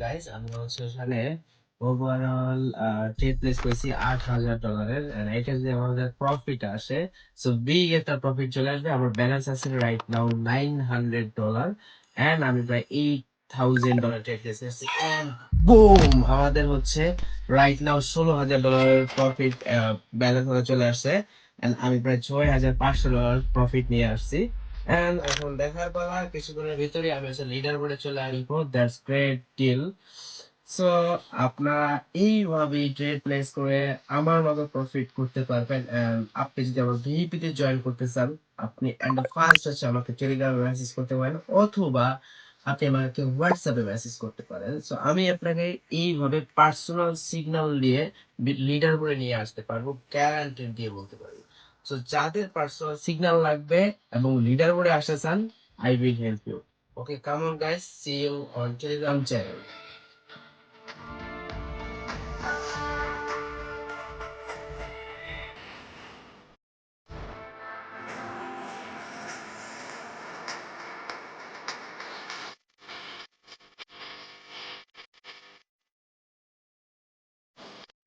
Guys, আমি হচ্ছে ওখানে ওভারঅল ট্রেড প্লেস করেছি $8,000 and এটা যে আমাদের প্রফিট আসে, সো বিগ একটা প্রফিট চলে আসবে। আমার ব্যালেন্স আছে রাইট নাও $900 এন্ড আমি প্রায় $8,000 ট্রেড প্লেস করেছি এন্ড বুম, আমাদের হচ্ছে রাইট নাও $16,000 প্রফিট ব্যালেন্স চলে আসছে এন্ড আমি প্রায় $6,500 প্রফিট নিয়ে আসছি। And এখন দেখার পালা, কিছুক্ষণের ভিতরে আমি হচ্ছে লিডার বোর্ডে চলে আসবো। That's great deal. সো আপনারা এইভাবে ট্রেড প্লেস করে আমার মতো প্রফিট করতে পারবেন। And আপনি যদি আমার ভিপি তে জয়েন করতে চান, আপনি এন্ড ফার্স্ট হচ্ছে আমাকে টেলিগ্রামে মেসেজ করতে পারেন, অথবা আপনি আমাকে হোয়াটসঅ্যাপে মেসেজ করতে পারেন। সো আমি আপনাকে এইভাবে পার্সোনাল সিগন্যাল দিয়ে লিডার বোর্ডে নিয়ে আসতে পারবো, গ্যারান্টি দিয়ে বলতে পারি। সো যাদের পার্সোনাল সিগন্যাল লাগবে এবং লিডার বোর্ডে আসতে চান, I will help you. Okay, come on guys, see you on Telegram channel.